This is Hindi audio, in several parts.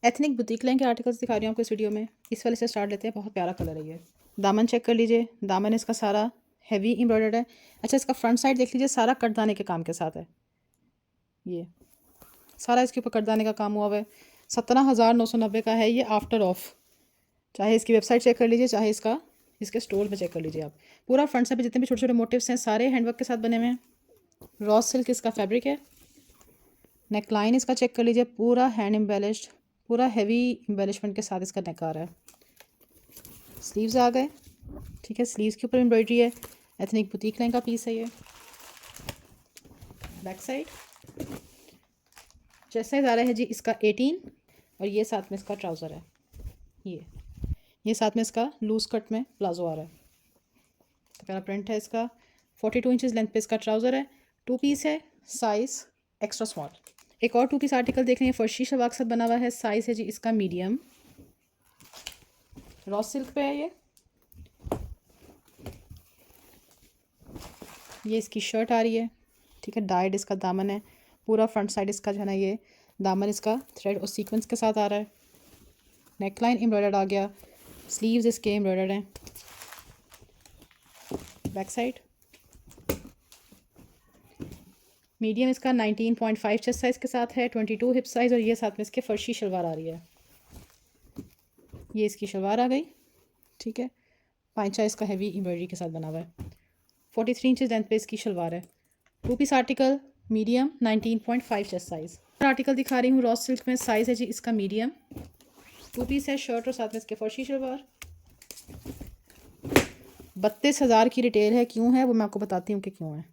एथनिक बुटीक लाइन के आर्टिकल्स दिखा रही हूँ आपको इस वीडियो में। इस वाले से स्टार्ट लेते हैं, बहुत प्यारा कलर है ये। दामन चेक कर लीजिए, दामन इसका सारा हैवी एम्ब्रॉयडर्ड है। अच्छा, इसका फ्रंट साइड देख लीजिए, सारा कटदाने के काम के साथ है। ये सारा इसके ऊपर कटदाने का काम हुआ हुआ है। 17,990 का है ये आफ्टर ऑफ। चाहे इसकी वेबसाइट चेक कर लीजिए, चाहे इसके स्टोर में चेक कर लीजिए आप। पूरा फ्रंट साइड पे जितने भी छोटे छोटे मोटिव्स हैं सारे हैंडवर्क के साथ बने हुए हैं। रॉ सिल्क इसका फैब्रिक है। नेकलाइन इसका चेक कर लीजिए, पूरा हैंड एम्बेलिश्ड, पूरा हैवी एम्बेलिशमेंट के साथ इसका नेक आ रहा है। स्लीव्स आ गए, ठीक है। स्लीव्स के ऊपर एम्ब्रॉयडरी है। एथनिक बुटीक लाइन का पीस है ये। बैक साइड चेस्ट साइज आ रहा है जी इसका 18 और ये साथ में इसका ट्राउज़र है। ये साथ में इसका लूज कट में प्लाजो आ रहा है। तो पहला प्रिंट है इसका। 42 इंचज़ लेंथ पे इसका ट्राउज़र है। 2 पीस है, साइज़ एक्स्ट्रा स्मॉल। एक और 2 पीस आर्टिकल देख रहे हैं, फर्शी शलवार के साथ बना हुआ है। साइज़ है जी इसका मीडियम। रॉ सिल्क पे है ये इसकी शर्ट आ रही है, ठीक है। डाइड इसका दामन है। पूरा फ्रंट साइड इसका जो है ना, ये दामन इसका थ्रेड और सीक्वेंस के साथ आ रहा है। नेकलाइन एम्ब्रॉयडर्ड आ गया। स्लीव्स इसके एम्ब्रॉयडर्ड हैं। बैक साइड मीडियम इसका 19.5 चेस्ट साइज़ के साथ है। 22 हिप साइज़ और ये साथ में इसके फर्शी शलवार आ रही है। ये इसकी शलवार आ गई, ठीक है। पांचा इसका हैवी एम्ब्रॉयडरी के साथ बना हुआ है। 43 इंचज़ लेंथ पे इसकी शलवार है। 2 piece article, medium, 19.5 chest size. Article दिखा रही हूँ रॉ सिल्क में। साइज़ है जी इसका मीडियम। 2 पीस है, शर्ट और साथ में इसके फर्शी शलवार। 32,000 की रिटेल है। क्यों है वो मैं आपको बताती हूँ कि क्यों है।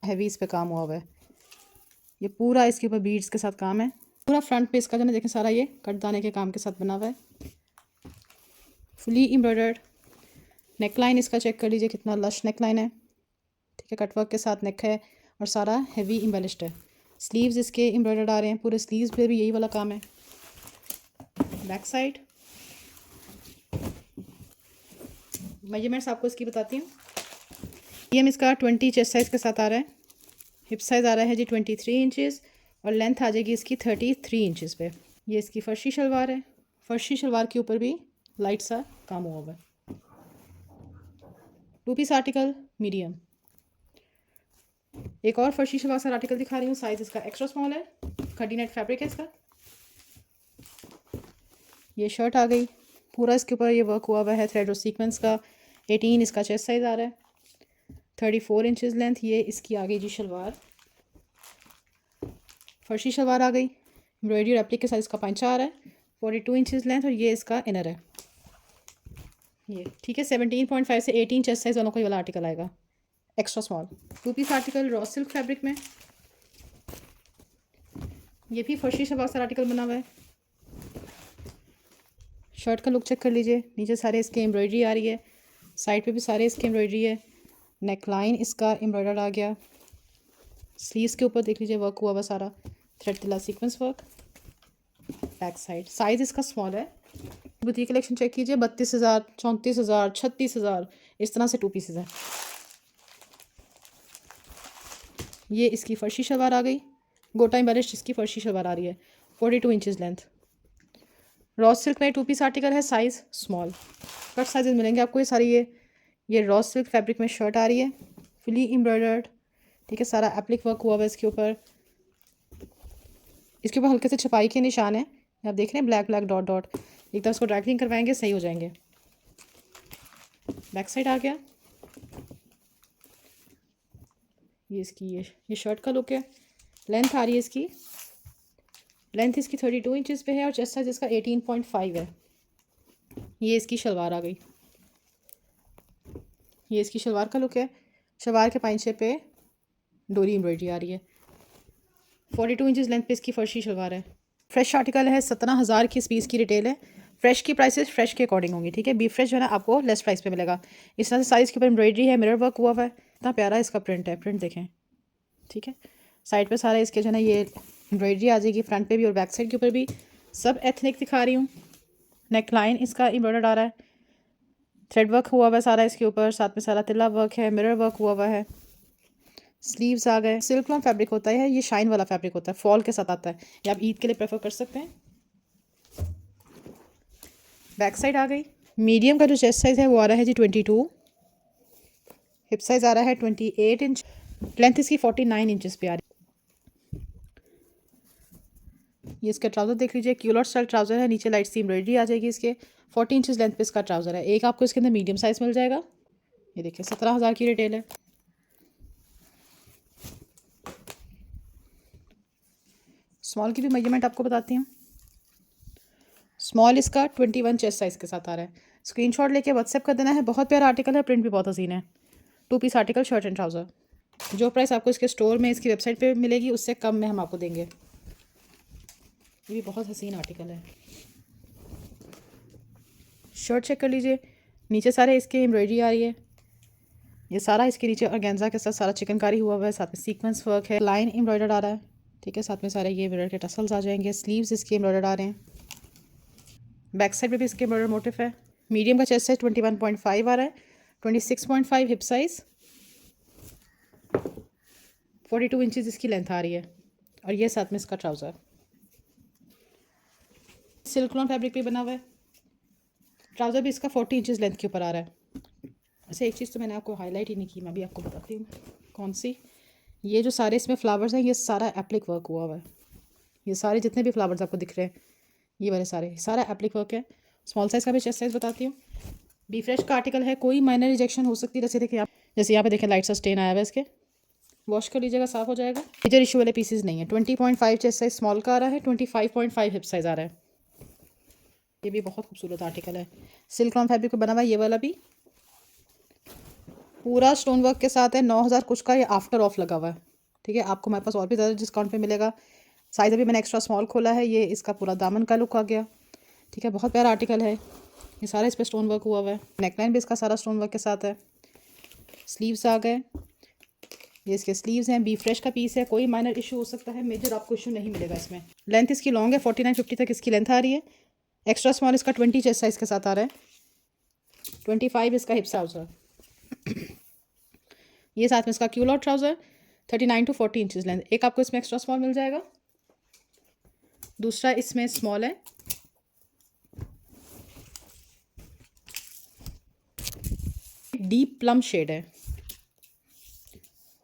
हैवी इस पे काम हुआ हुआ है। ये पूरा इसके ऊपर बीड्स के साथ काम है। पूरा फ्रंट पे इसका जो है देखें सारा ये कटदाने के काम के साथ बना हुआ है। Fully embroidered. नेकलाइन इसका चेक कर लीजिए, कितना लश नेकलाइन है, ठीक है। कटवर्क के साथ नेक है और सारा हैवी एम्बेलिश्ड है। स्लीव्स इसके एम्ब्रॉयडर्ड आ रहे हैं। पूरे स्लीव्स पे भी यही वाला काम है। बैक साइड मेजरमेंट्स आपको इसकी बताती हूँ। मीडियम इसका 20 चेस्ट साइज़ के साथ आ रहा है। हिप साइज़ आ रहा है जी 23 इंचज़ और लेंथ आ जाएगी इसकी 33 इंचज़ पे। ये इसकी फर्शी शलवार है। फर्शी शलवार के ऊपर भी लाइट सा काम हुआ हुआ है। 2 पीस आर्टिकल, मीडियम। एक और फर्शी शलवार सा आर्टिकल दिखा रही हूँ। साइज़ इसका एक्स्ट्रा स्मॉल है। खड़ी नेट फैब्रिक है इसका। ये शर्ट आ गई, पूरा इसके ऊपर ये वर्क हुआ हुआ है थ्रेड और सीक्वेंस का। 18 इसका चेस्ट साइज़ आ रहा है। 34 इंचज़ लेंथ। ये इसकी आ गई जी शलवार। फर्शी शलवार आ गई। एम्ब्रॉयडरी और एप्लिक के साथ इसका पंचा आ रहा है। 42 इंचज़ लेंथ और ये इसका इनर है। ये ठीक है। 17.5 से 18 चेस्ट साइज़ वालों को ये वाला आर्टिकल आएगा, extra small. 2 piece article raw silk fabric में। ये भी फर्शी शलवार सा आर्टिकल बना हुआ है। शर्ट का लुक चेक कर लीजिए, नीचे सारे इसके एम्ब्रॉयडरी आ रही है, साइड पे भी सारे इसके एम्ब्रॉयडरी है। नेकलाइन इसका एम्ब्रॉयडर्ड आ गया। स्लीव्स के ऊपर देख लीजिए वर्क हुआ हुआ सारा, थ्रेड तिला sequence work. Back side size इसका स्मॉल है। बुटीक कलेक्शन चेक कीजिए, 32,000, 34,000, 36,000 इस तरह से 2 पीसेज हैं। ये इसकी फर्शी शलवार आ गई। गोटा एम्बेलिश्ड इसकी फर्शी शलवार आ रही है। 42 इंचज़ लेंथ। रॉ सिल्क में 2 पीस आर्टिकल है, साइज़ स्मॉल। कट साइजेस मिलेंगे आपको ये सारी। ये रॉ सिल्क फैब्रिक में शर्ट आ रही है, फुली एम्ब्रॉयडर्ड, ठीक है। सारा एप्लिक वर्क हुआ हुआ है इसके ऊपर। इसके ऊपर हल्के से छपाई के निशान है, आप देख रहे हैं, ब्लैक ब्लैक डॉट डॉट। एक तरह इसको ड्राई क्लीन करवाएंगे सही हो जाएंगे। बैक साइड आ गया। ये इसकी ये शर्ट का लुक है। लेंथ आ रही है इसकी, लेंथ इसकी 32 इंचज़ पे है और चेस्ट साइज इसका 18.5 है। ये इसकी शलवार आ गई। ये इसकी शलवार का लुक है। शलवार के पांचे पे डोरी एम्ब्रॉयडरी आ रही है। 42 इंचज़ लेंथ पे इसकी फर्शी शलवार है। फ्रेश आर्टिकल है, 17,000 की इस पीस की रिटेल है। फ्रेश की प्राइसेस फ्रेश के अकॉर्डिंग होंगी, ठीक है। बी फ्रेश जो है ना आपको लेस प्राइस पे मिलेगा। इस तरह से साइज़ के ऊपर एम्ब्रॉयडरी है, मिरर वर्क हुआ हुआ है। इतना प्यारा इसका प्रिंट है, प्रिंट देखें, ठीक है। साइड पे सारे इसके जो है ना ये एम्ब्रॉयडरी आ जाएगी, फ्रंट पे भी और बैक साइड के ऊपर भी। सब एथनिक दिखा रही हूँ। नेकलाइन इसका एम्ब्रॉयडर्ड आ रहा है, थ्रेड वर्क हुआ हुआ है सारा इसके ऊपर, साथ में सारा तिल्ला वर्क है, मिरर वर्क हुआ हुआ है। स्लीव्स आ गए। सिल्क लॉन फैब्रिक होता है, ये शाइन वाला फैब्रिक होता है, फॉल के साथ आता है। ये आप ईद के लिए प्रेफर कर सकते हैं। बैक साइड आ गई। मीडियम का जो चेस्ट साइज़ है वो आ रहा है जी 22, हिप साइज़ आ रहा है 28 इंच, लेंथ इसकी 49 इंचज़ पे आ रही है। ये इसका ट्राउज़र देख लीजिए, क्यूलर स्टाइल ट्राउज़र है, नीचे लाइट सी एम्ब्रॉयडरी आ जाएगी इसके। 40 इंचज़ लेंथ पे इसका ट्राउज़र है। एक आपको इसके अंदर मीडियम साइज़ मिल जाएगा। ये देखिए 17,000 की रिटेल है। स्मॉल की भी मेजरमेंट आपको बताती हूँ। स्मॉल इसका 21 चेस्ट साइज़ के साथ आ रहा है। स्क्रीनशॉट लेके व्हाट्सएप कर देना है। बहुत प्यारा आर्टिकल है, प्रिंट भी बहुत हसीन है। 2 piece article, shirt and trouser. जो प्राइस आपको इसके स्टोर में, इसकी वेबसाइट पे मिलेगी, उससे कम में हम आपको देंगे। ये भी बहुत हसीन आर्टिकल है। शर्ट चेक कर लीजिए, नीचे सारे इसके एम्ब्रॉयडरी आ रही है। ये सारा इसके नीचे ऑर्गेन्जा के साथ सारा चिकनकारी हुआ हुआ है, साथ में सीक्वेंस वर्क है, लाइन एम्ब्रॉयडर्ड आ रहा है। ठीक है, साथ में सारे ये मिरर के टसल्स आ जाएंगे। स्लीव्स इसके एम्ब्रॉयडर्ड आ रहे हैं। बैक साइड पे भी इसके एम्ब्रॉयडर्ड मोटिफ है। मीडियम का चेस्ट साइज 21.5 आ रहा है, 26.5 हिप साइज़, 42 इंचज़ इसकी लेंथ आ रही है। और ये साथ में इसका ट्राउज़र सिल्क लॉन फैब्रिक पे बना हुआ है। ट्राउज़र भी इसका 40 इंचज़ लेंथ के ऊपर आ रहा है। ऐसे एक चीज़ तो मैंने आपको हाईलाइट ही नहीं की, मैं भी आपको बताती हूँ कौन सी। ये जो सारे इसमें फ्लावर्स हैं, ये सारा एप्लिक वर्क हुआ हुआ है। ये सारे जितने भी फ्लावर्स आपको दिख रहे हैं, ये वाले सारा एप्लिक वर्क है। स्मॉल साइज़ का भी चेस्ट साइज़ बताती हूँ। बी फ्रेश का आर्टिकल है, कोई माइनर रिजेक्शन हो सकती है। जैसे यहाँ पे देखें लाइट सा स्टेन आया हुआ है इसके, वॉश कर लीजिएगा, साफ़ हो जाएगा। मेजर इशू वाले पीसेस नहीं है। 20.5 चेस्ट साइज स्मॉल का आ रहा है, 25.5 हिप साइज़ आ रहा है। ये भी बहुत खूबसूरत आर्टिकल है, सिल्क लॉन फैब्रिक पे बना हुआ है। ये वाला भी पूरा स्टोन वर्क के साथ है। 9,000 कुछ का ये आफ्टर ऑफ लगा हुआ है। ठीक है, आपको हमारे पास और भी ज़्यादा डिस्काउंट पे मिलेगा। साइज़ अभी मैंने एक्स्ट्रा स्मॉल खोला है। ये इसका पूरा दामन का लुक आ गया। ठीक है, बहुत प्यारा आर्टिकल है। ये सारा इस पर स्टोन वर्क हुआ हुआ है। नेकलाइन भी इसका सारा स्टोन वर्क के साथ है। स्लीव्स आ गए, ये इसके स्लीव्स हैं। बी फ्रेश का पीस है, कोई माइनर इशू हो सकता है, मेजर आपको इशू नहीं मिलेगा इसमें। लेंथ इसकी लॉन्ग है, 49-50 तक इसकी लेंथ आ रही है। एक्स्ट्रा स्मॉल इसका 20 चेस्ट साइज़ के साथ आ रहा है। 25 इसका हिप ट्राउज़र। ये साथ में इसका culotte trouser, 39 to 40 inches length. एक आपको इसमें एक्स्ट्रा स्मॉल मिल जाएगा, दूसरा इसमें स्मॉल है। डीप प्लम शेड है।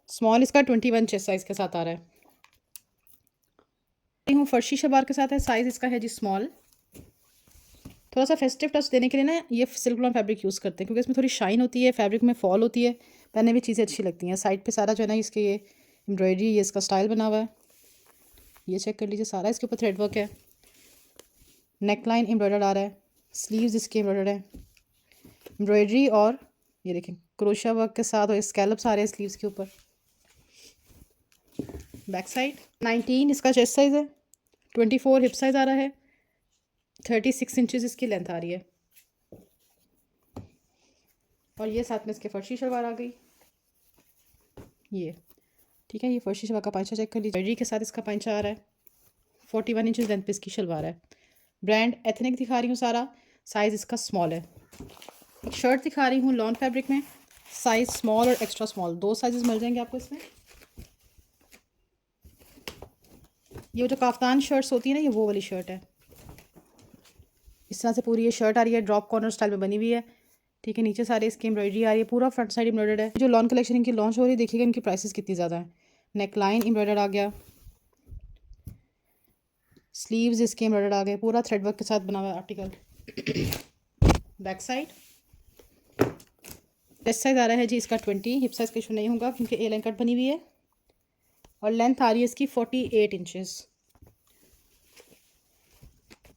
स्मॉल इसका 21 चेस्ट साइज़ के साथ आ रहा है। हूँ फर्शी शलवार के साथ है। साइज़ इसका है जी स्मॉल। थोड़ा सा फेस्टिव टच देने के लिए ना ये सिल्क लॉन फैब्रिक यूज़ करते हैं, क्योंकि इसमें थोड़ी शाइन होती है, फैब्रिक में फॉल होती है, पहनने में चीज़ें अच्छी लगती हैं। साइड पे सारा जो है ना इसके ये एम्ब्रॉयडरी, ये इसका स्टाइल बना हुआ है। ये चेक कर लीजिए, सारा इसके ऊपर थ्रेड वर्क है। नेक लाइन एम्ब्रॉयडर्ड आ रहा है। स्लीव्स इसके एम्ब्रॉयडर्ड है, एम्ब्रॉयडरी और ये देखें क्रोशा वर्क के साथ, और स्कैलप्स आ रहे हैं स्लीव्स के ऊपर। बैक साइड 19 इसका चेस्ट साइज़ है, 24 हिप साइज़ आ रहा है, 36 इंचज़ इसकी लेंथ आ रही है। और ये साथ में इसके फर्शी शलवार आ गई। ये ठीक है, ये फर्शी शलवार का पांचा चेक कर लीजिए। एम्ब्रॉयडरी के साथ इसका पांचा आ रहा है। 41 इंचज़ लेंथ पे इसकी शलवार है। ब्रांड एथनिक दिखा रही हूँ सारा। साइज़ इसका स्मॉल है। एक शर्ट दिखा रही हूँ लॉन फैब्रिक में, साइज़ स्मॉल और एक्स्ट्रा स्मॉल, 2 साइजेस मिल जाएंगे आपको इसमें। ये जो काफ्तान शर्ट्स होती है ना, ये वो वाली शर्ट है। इस तरह से पूरी ये शर्ट आ रही है, ड्रॉप कॉर्नर स्टाइल में बनी हुई है। ठीक है, नीचे सारे इसकी एम्ब्रॉयडरी आ रही है, पूरा फ्रंट साइड एम्ब्रॉयडर्ड है। जो लॉन कलेक्शन इनकी लॉन्च हो रही है, देखिएगा इनकी प्राइसेस कितनी ज़्यादा है। नेक लाइन एम्ब्रॉयडर्ड आ गया, स्लीव्स इसके एम्ब्रॉयडर्ड आ गए, पूरा थ्रेड वर्क के साथ बना हुआ article. Back side chest size आ रहा है जी इसका 20, हिप साइज़ का इशू नहीं होगा क्योंकि ए लाइन कट बनी हुई है। और लेंथ आ रही है इसकी 48 इंचज़।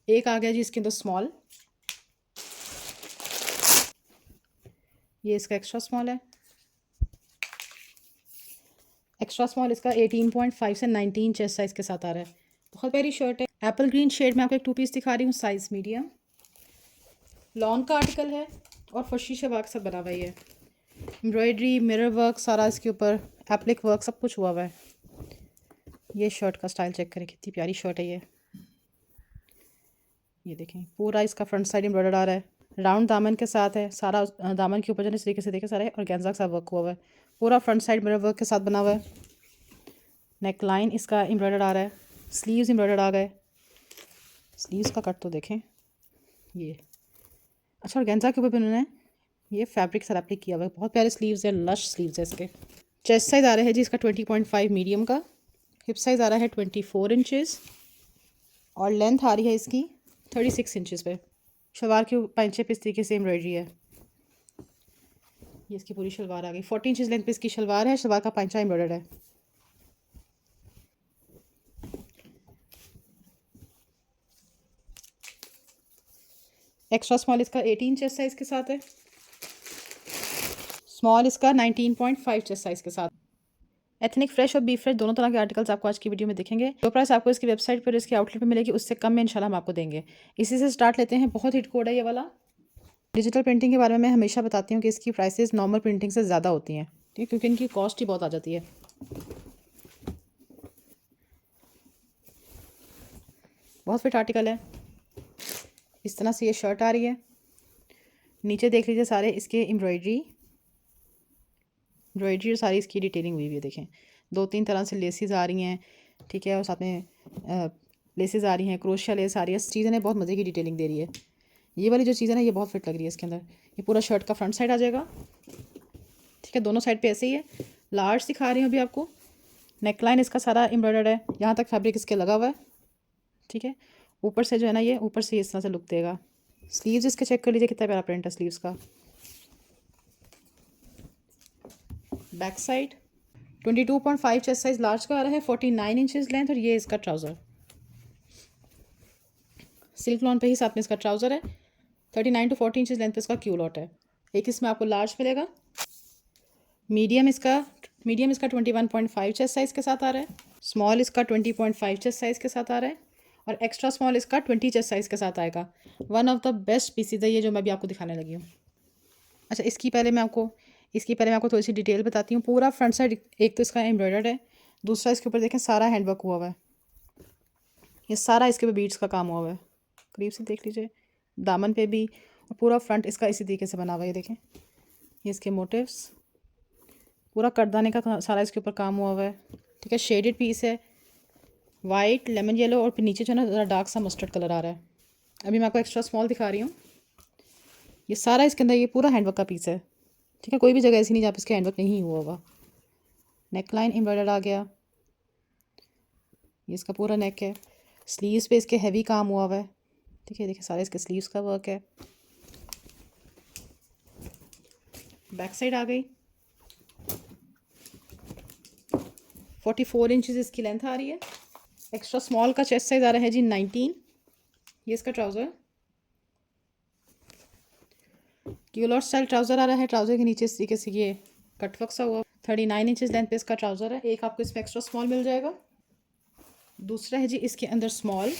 एक आ गया जी इसके अंदर स्मॉल, ये इसका एक्स्ट्रा स्मॉल है। एक्स्ट्रा स्मॉल इसका 18.5 से 19 चेस्ट साइज़ के साथ आ रहा है। बहुत प्यारी शर्ट है, एप्पल ग्रीन शेड में आपको एक 2 पीस दिखा रही हूँ, साइज़ मीडियम। लॉन का आर्टिकल है और फर्शी शलवार के साथ बना हुआ है। एम्ब्रॉयडरी, मिरर वर्क सारा इसके ऊपर, एप्लिक वर्क सब कुछ हुआ हुआ है। ये शर्ट का स्टाइल चेक करें, कितनी प्यारी शर्ट है ये देखें, पूरा इसका फ्रंट साइड एम्ब्रॉयडर्ड आ रहा है। राउंड दामन के साथ है, सारा दामन के ऊपर जो इस तरीके से देखे सारा है, और गेंजा का सा वर्क हुआ हुआ है। पूरा फ्रंट साइड मिरर वर्क के साथ बना हुआ है। नेक लाइन इसका एम्ब्रॉयडर्ड आ रहा है, स्लीव्स एम्ब्रॉयडर्ड आ गए। स्लीव्स का कट तो देखें, ये अच्छा, ऑर्गेन्जा के ऊपर भी उन्होंने ये फैब्रिक सर एप्लिक किया हुआ है। बहुत प्यारे स्लीव्स है, लश स्लीव्स है इसके। चेस्ट साइज़ आ रहा है जी इसका 20.5 मीडियम का। हिप साइज़ आ रहा है 24 इंचज़ और लेंथ आ रही है इसकी 36 इंचज़ पे। शलवार के पैंचे पे इस तरीके से एम्ब्रॉयडरी है। ये इसकी पूरी शलवार आ गई। 40 इंचज़ लेंथ पे इसकी शलवार है। शलवार का पैंचा एम्ब्रॉयडर्ड है। एक्स्ट्रा स्मॉल इसका 18 चेस्ट साइज़ के साथ है। स्मॉल इसका 19.5 चेस्ट साइज़ के साथ। एथनिक फ्रेश और बी फ्रेश दोनों तरह के आर्टिकल्स आपको आज की वीडियो में दिखेंगे। जो प्राइस आपको इसकी वेबसाइट पर इसकी आउटलेट पर मिलेगी उससे कम में इंशाल्लाह हम आपको देंगे। इसी से स्टार्ट लेते हैं। बहुत हिट कोड है ये वाला। डिजिटल प्रिंटिंग के बारे में मैं हमेशा बताती हूँ कि इसकी प्राइसेस नॉर्मल प्रिंटिंग से ज़्यादा होती हैं, ठीक है, क्योंकि इनकी कॉस्ट ही बहुत आ जाती है। बहुत फिट आर्टिकल है। इस तरह से ये शर्ट आ रही है। नीचे देख लीजिए सारे इसके एम्ब्रॉयडरी और सारी इसकी डिटेलिंग हुई हुई है। देखें 2-3 तरह से लेसेस आ रही हैं, ठीक है, और साथ में लेसेस आ रही हैं, क्रोशिया लेस आ रही है। इस चीज़ ने बहुत मज़े की डिटेलिंग दे रही है। ये वाली जो चीज़ है ना, ये बहुत फिट लग रही है इसके अंदर। ये पूरा शर्ट का फ्रंट साइड आ जाएगा, ठीक है, दोनों साइड पे ऐसे ही है। लार्ज दिखा रही हूँ अभी आपको। नेकलाइन इसका सारा एम्ब्रॉयडर्ड है, यहाँ तक फैब्रिक इसके लगा हुआ है, ठीक है। ऊपर से जो है ना, ये ऊपर से इस तरह से लुक देगा। स्लीव्स इसके चेक कर लीजिए कितना प्यारा प्रिंट है स्लीव्स का। Back side 22.5 chest size large का आ रहा है, 49 इंचज़ लेंथ, और ये इसका ट्राउज़र सिल्क लॉन पे ही साथ में इसका ट्राउज़र है। 39 to 40 इंचज़ लेंथ पे इसका क्यूलॉट है। एक इसमें आपको लार्ज मिलेगा। मीडियम इसका 21.5 चेस्ट साइज़ के साथ आ रहा है। स्मॉल इसका 20.5 चेस्ट साइज़ के साथ आ रहा है। और एक्स्ट्रा स्मॉल इसका 20 चेस्ट साइज़ के साथ आएगा। One of the best pieces है ये, जो मैं भी आपको दिखाने लगी हूँ। अच्छा, इसकी पहले मैं आपको थोड़ी सी डिटेल बताती हूँ। पूरा फ्रंट साइड एक तो इसका एम्ब्रॉयडर्ड है, दूसरा इसके ऊपर देखें सारा हैंडवर्क हुआ हुआ है। ये सारा इसके ऊपर बीड्स का काम हुआ हुआ है। करीब से देख लीजिए, दामन पे भी, और पूरा फ्रंट इसका इसी तरीके से बना हुआ है। ये देखें, ये इसके मोटिव्स, पूरा करदाने का सारा इसके ऊपर काम हुआ हुआ है, ठीक है। शेडेड पीस है, वाइट, लेमन येलो, और फिर नीचे जो है ना ज़रा डार्क सा मस्टर्ड कलर आ रहा है। अभी मैं आपको एक्स्ट्रा स्मॉल दिखा रही हूँ। ये सारा इसके अंदर ये पूरा हैंडवर्क का पीस है, ठीक है। कोई भी जगह ऐसी नहीं जहाँ पे इसका हैंडवर्क नहीं हुआ होगा। नेक लाइन एम्ब्रॉयडर्ड आ गया। ये इसका पूरा नेक है। स्लीव्स पे इसके हैवी काम हुआ हुआ है, ठीक है। देखिए सारे इसके स्लीव्स का वर्क है। बैक साइड आ गई। 44 इंचज़ इसकी लेंथ आ रही है। एक्स्ट्रा स्मॉल का चेस्ट साइज आ रहा है जी 19। ये इसका ट्राउज़र क्यूलॉट स्टाइल ट्राउज़र आ रहा है। ट्राउज़र के नीचे इस तरीके से ये कटवर्क सा हुआ। 39 इंचज़ लेंथ पे इसका ट्राउज़र है। एक आपको इसमें एक्स्ट्रा स्मॉल मिल जाएगा। दूसरा है जी इसके अंदर स्मॉल।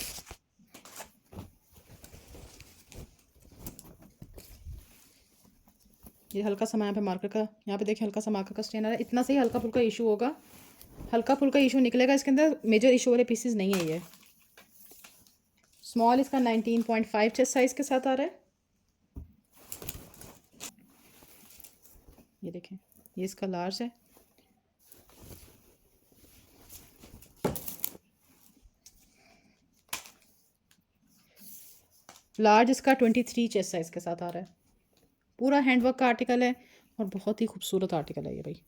ये हल्का सा यहाँ पे मार्कर का, यहाँ पे देखिए हल्का सा मार्कर का स्टेन आ रहा है। इतना से ही हल्का फुल्का इशू होगा, हल्का फुल्का इशू निकलेगा। इसके अंदर मेजर इशू वाले पीसेस नहीं है ये। स्मॉल इसका 19.5 चेस्ट साइज के साथ आ रहा है। ये देखें, ये इसका लार्ज है। लार्ज इसका 23 चेस्ट साइज के साथ आ रहा है। पूरा हैंडवर्क का आर्टिकल है और बहुत ही खूबसूरत आर्टिकल है ये भाई।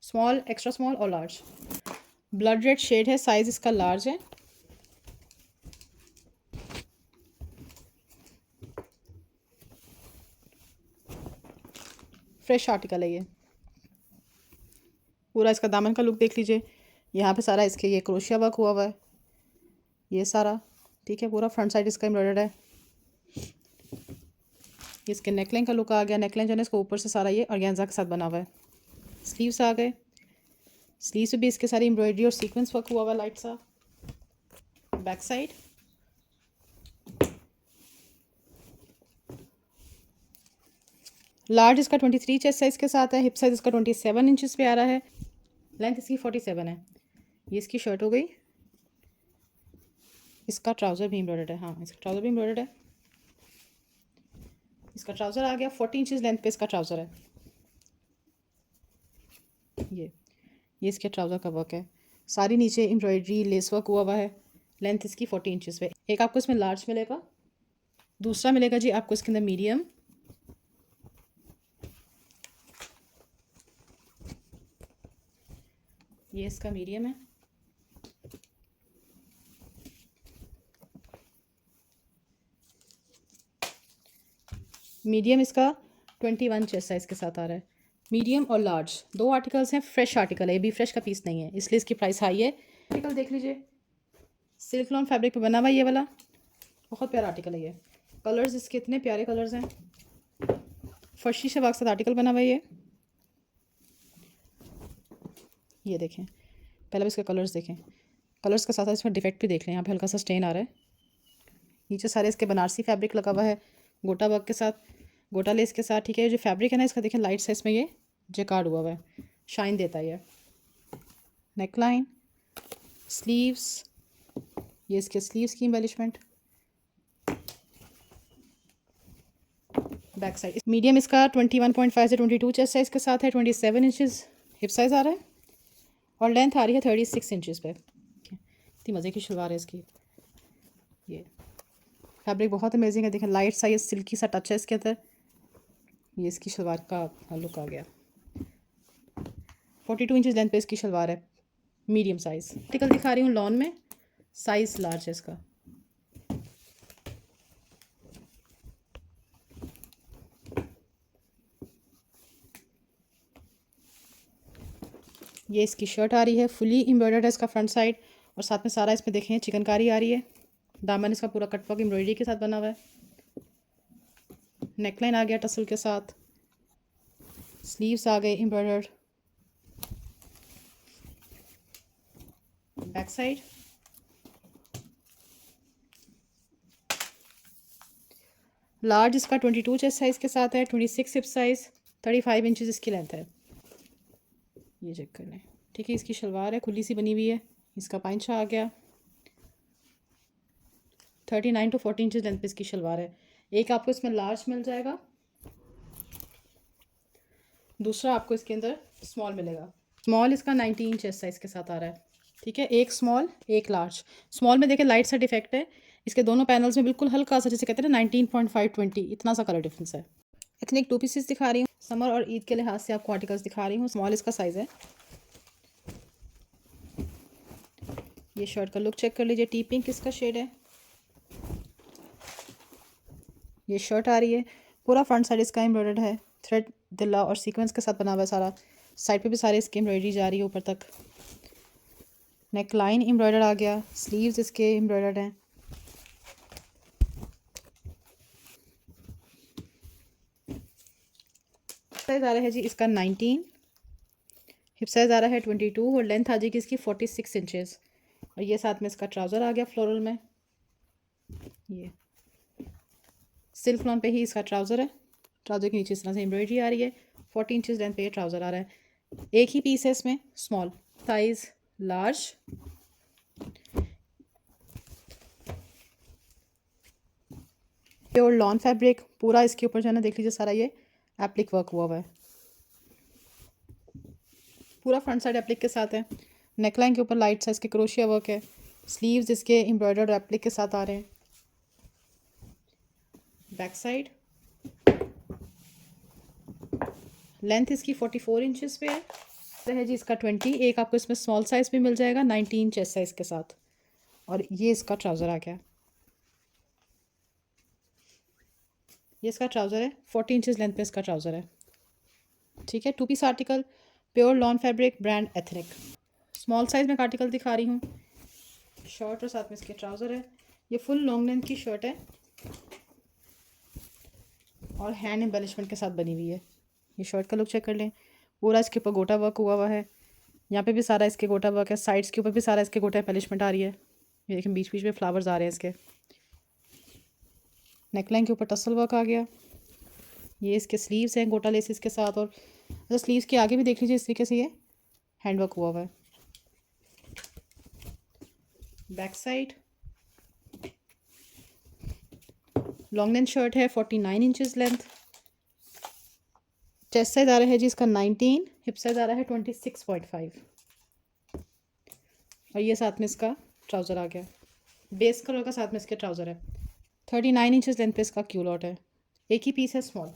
स्मॉल, एक्स्ट्रा स्मॉल और लार्ज। ब्लड रेड शेड है, साइज इसका लार्ज है। फ्रेश आर्टिकल है ये। पूरा इसका दामन का लुक देख लीजिए। यहाँ पे सारा इसके ये क्रोशिया वर्क हुआ हुआ है, ये सारा, ठीक है। पूरा फ्रंट साइड इसका एम्ब्रॉयडर्ड है। ये इसके नेकलाइन का लुक आ गया। नेकलाइन जो है ना इसको ऊपर से सारा ये ऑर्गेन्जा के साथ बना हुआ है। स्लीव्स आ गए। स्लीव्स पे भी इसके सारी एम्ब्रॉयडरी और सीक्वेंस वर्क हुआ हुआ है लाइट सा। बैक साइड लार्ज इसका 23 चेस्ट साइज के साथ है। हिप साइज इसका 27 इंचज़ पे आ रहा है। लेंथ इसकी 47 है। ये इसकी शर्ट हो गई। इसका ट्राउज़र भी एम्ब्रॉयडर्ड है, हाँ इसका ट्राउज़र भी एम्ब्रॉयडर्ड है। इसका ट्राउज़र आ गया। 40 इंचज़ लेंथ पे इसका ट्राउज़र है। ये इसके ट्राउज़र का वर्क है। सारी नीचे एम्ब्रॉयडरी लेस वर्क हुआ हुआ है। लेंथ इसकी 40 इंचज़ पे। एक आपको इसमें लार्ज मिलेगा, दूसरा मिलेगा जी आपको इसके अंदर मीडियम, ये इसका मीडियम है। मीडियम इसका 21 चेस्ट साइज़ के साथ आ रहा है। मीडियम और लार्ज दो आर्टिकल्स हैं, फ्रेश आर्टिकल है, ये भी फ्रेश का पीस नहीं है, इसलिए इसकी प्राइस हाई है। आर्टिकल देख लीजिए, सिल्क लॉन फैब्रिक पे बना हुआ ये वाला, बहुत प्यारा आर्टिकल है ये। कलर्स इसके इतने प्यारे कलर्स हैं, फर्शी शवाक साथ आर्टिकल बना हुआ है ये देखें। पहले भी इसके कलर्स देखें, कलर्स के साथ इसमें डिफेक्ट भी देख लें, यहाँ पे हल्का सा स्टेन आ रहा है। नीचे सारे इसके बनारसी फैब्रिक लगा हुआ है, गोटा वर्क के साथ, गोटा लेस के साथ। ठीक है, जो फैब्रिक है ना इसका देखें लाइट साइज में ये जेकार्ड हुआ है, शाइन देता है ये। नेक लाइन, स्लीव्स, ये इसके स्लीव्स की एम्बेलिशमेंट। बैक साइड मीडियम इसका 21.5 से 22 चेस्ट साइज़ के साथ है, 27 इंचज़ हिप साइज़ आ रहा है और लेंथ आ रही है 36 इंचज़ पे। इतनी मज़े की शलवार है इसकी। ये फैब्रिक बहुत अमेजिंग है, देखें लाइट सा ये सिल्की सा टच है इसके अंदर। ये इसकी शलवार का लुक आ गया। 42 इंचज़ लेंथ पे इसकी शलवार है, मीडियम साइज़। आर्टिकल दिखा रही हूँ लॉन में, साइज़ लार्ज है इसका। ये इसकी शर्ट आ रही है, फुली एम्ब्रॉयडर्ड है इसका फ्रंट साइड, और साथ में सारा इसमें देखें चिकनकारी आ रही है। दामन इसका पूरा कटवर्क एम्ब्रॉयडरी के साथ बना हुआ है। नेकलाइन आ गया टसल के साथ, स्लीव्स आ गए एम्ब्रॉयडर्ड। बैक साइड लार्ज इसका 22 चेस्ट साइज़ के साथ है, 26 हिप साइज़, 35 इंचज़ इसकी लेंथ है। ये चेक कर लें। ठीक है, इसकी शलवार है, खुली सी बनी हुई है। इसका पाइंचा आ गया, 39 to 40 इंचज़ लेंथ पे इसकी शलवार है। एक आपको इसमें लार्ज मिल जाएगा, दूसरा आपको इसके अंदर स्मॉल मिलेगा। स्मॉल इसका 19 चेस्ट साइज़ के साथ आ रहा है। ठीक है, एक स्मॉल एक लार्ज। स्मॉल में देखें लाइट सा डिफेक्ट है, इसके दोनों पैनल्स में बिल्कुल हल्का सा, जैसे कहते हैं ना 19.5-20, इतना सा कलर डिफरेंस है। एथनिक 2 पीसेस दिखा रही हूँ, समर और ईद के लिहाज से आपको आर्टिकल्स दिखा रही हूँ। स्मॉल इसका साइज़ है। ये शर्ट का लुक चेक कर लीजिए, टी पिंक इसका शेड है। ये शर्ट आ रही है, पूरा फ्रंट साइड इसका एम्ब्रॉयडर्ड है, थ्रेड दिल्ला और सीक्वेंस के साथ बना हुआ है सारा। साइड पे भी सारे इसकी एम्ब्रॉयडरी जा रही है ऊपर तक। नेक लाइन एम्ब्रॉयडर्ड आ गया, स्लीव्स इसके एम्ब्रॉयडर्ड हैं। साइज आ रहा है जी इसका 19, हिप साइज आ रहा है 22 और लेंथ आ जाएगी इसकी 46 इंचज़। और ये साथ में इसका ट्राउज़र आ गया फ्लोरल में। ये सिल्क लॉन पे ही इसका ट्राउज़र है, ट्राउज़र के नीचे इस तरह से एम्ब्रॉयडरी आ रही है। 40 इंचज़ लेंथ पे ये ट्राउज़र आ रहा है। एक ही पीस है इसमें, small size large. Pure lawn fabric, पूरा इसके ऊपर जो है ना देख लीजिए सारा ये एप्लिक वर्क हुआ हुआ है, पूरा फ्रंट साइड एप्लिक के साथ है। नेकलाइन के ऊपर लाइट साइज के क्रोशिया वर्क है। स्लीव्स इसके एम्ब्रॉयडर्ड एप्लिक के साथ आ रहे हैं। बैक साइड लेंथ इसकी 44 इंचज़ पे है जी इसका 20। एक आपको इसमें स्मॉल साइज़ भी मिल जाएगा 19 चेस्ट साइज़ के साथ। और ये इसका ट्राउज़र आ गया, ये इसका ट्राउज़र है, 40 इंचज़ लेंथ पे इसका ट्राउज़र है। ठीक है, 2 piece article, pure lawn fabric, brand ethnic. Small size में एक आर्टिकल दिखा रही हूँ, शर्ट और साथ में इसके ट्राउज़र है। ये फुल लॉन्ग लेंथ की शर्ट है और हैंड एम्बेलिशमेंट के साथ बनी हुई है। ये शर्ट का लुक चेक कर लें, पूरा इसके ऊपर गोटा वर्क हुआ हुआ है। यहाँ पे भी सारा इसके गोटा वर्क है, साइड्स के ऊपर भी सारा इसके गोटा एम्बेलिशमेंट आ रही है। ये देखें बीच बीच में फ्लावर्स आ रहे हैं इसके। नेकलाइन के ऊपर टसल वर्क आ गया। ये इसके स्लीव्स हैं गोटा लेसिस के साथ, और अच्छा स्लीव्स के आगे भी देख लीजिए इस तरीके से ये हैंड वर्क हुआ हुआ है। Back side long length shirt है, 49 इंचज़ लेंथ। चेस्ट साइज आ रहा है जी इसका 19, हिप साइज आ रहा है 26.5 और ये साथ में इसका ट्राउज़र आ गया। बेस कलर का साथ में इसके ट्राउज़र है। 39 इंचज़ लेंथ पे इसका क्यू लॉट है। एक ही पीस है स्मॉल।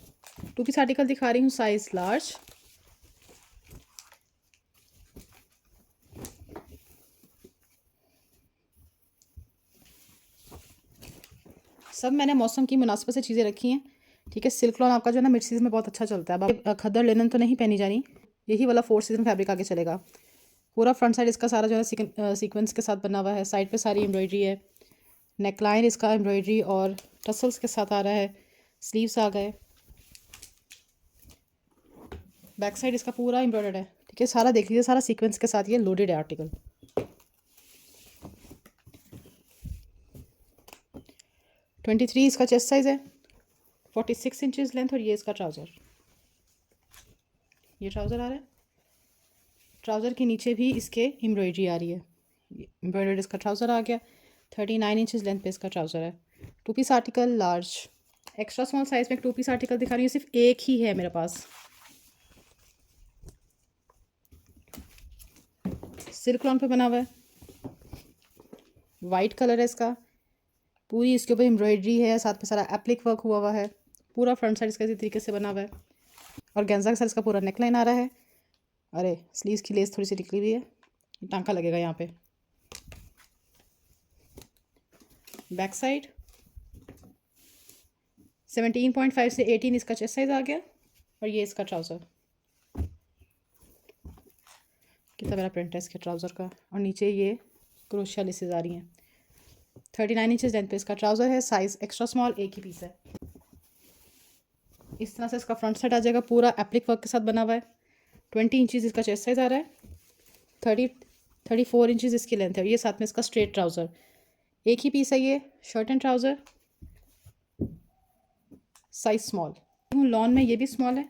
2 पीस आर्टिकल दिखा रही हूँ, साइज लार्ज। सब मैंने मौसम की मुनासिबत से चीज़ें रखी हैं, ठीक है। सिल्क लॉन आपका जो है ना मिड सीज़न में बहुत अच्छा चलता है। अब आप खद्दर लिनन तो नहीं पहनी जानी, यही वाला 4 सीज़न फैब्रिक आगे चलेगा। पूरा फ्रंट साइड इसका सारा जो है सीक्वेंस के साथ बना हुआ है। साइड पे सारी एम्ब्रॉयडरी है। नेकलाइन इसका एम्ब्रॉयडरी और टसल्स के साथ आ रहा है। स्लीव्स आ गए। बैक साइड इसका पूरा एम्ब्रॉयडर्ड है, ठीक है। सारा देख लीजिए, सारा सीक्वेंस के साथ ये लोडेड है आर्टिकल। 23 इसका चेस्ट साइज़ है, 46 इंचज़ लेंथ, और ये इसका ट्राउज़र। ये ट्राउज़र आ रहा है। ट्राउज़र के नीचे भी इसके एम्ब्रॉयडरी आ रही है। एम्ब्रॉयडर्ड इसका ट्राउज़र आ गया। 39 इंचज़ लेंथ पे इसका ट्राउज़र है। 2 piece article large. Extra small size में 2 पीस आर्टिकल दिखा रही हूँ, सिर्फ एक ही है मेरे पास। सिल्क लॉन पे बना हुआ है, वाइट कलर है इसका। पूरी इसके ऊपर एम्ब्रॉयडरी है, साथ में सारा एप्लिक वर्क हुआ हुआ है। पूरा फ्रंट साइड इसका इसी तरीके से बना हुआ है, और गेंजा के साथ इसका पूरा नेकलाइन आ रहा है। अरे स्लीव्स की लेस थोड़ी सी निकली हुई है, टांका लगेगा यहाँ पे। बैक साइड 17.5 से 18 इसका चेस्ट साइज आ गया, और ये इसका ट्राउज़र। कितना बड़ा प्रिंट है इसके ट्राउज़र का, और नीचे ये क्रोशिया लेसेस आ रही हैं। 39 इंचज़ लेंथ पे इसका ट्राउज़र है। साइज़ एक्स्ट्रा स्मॉल, एक ही पीस है। इस तरह से इसका फ्रंट साइड आ जाएगा, पूरा एप्लिक वर्क के साथ बना हुआ है। 20 इंचज़ इसका चेस्ट साइज़ आ रहा है। 34 इंचज़ इसकी लेंथ है। ये साथ में इसका स्ट्रेट ट्राउज़र, एक ही पीस है ये, shirt and trouser, size small. Lawn में ये भी स्मॉल है।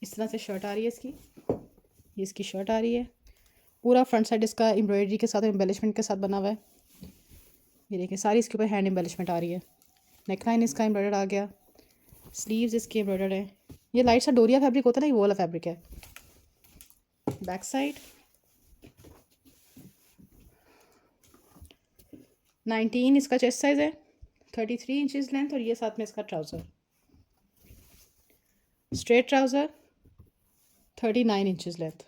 इस तरह से शर्ट आ रही है इसकी, ये इसकी शर्ट आ रही है। पूरा फ्रंट साइड इसका एम्ब्रॉयडरी के साथ, एम्बेलिशमेंट के साथ बना हुआ है। ये देखिए, सारी इसके ऊपर हैंड एम्बेलिशमेंट आ रही है। नेकलाइन इसका एम्ब्रॉयडर्ड आ गया। स्लीव्स इसकी एम्ब्रॉयडर्ड है। ये लाइट सा डोरिया फैब्रिक होता है ना, ये वो वाला फैब्रिक है। बैक साइड 19 इसका चेस्ट साइज है। 33 इंचज़ लेंथ, और ये साथ में इसका trouser, straight trouser, 39 inches length.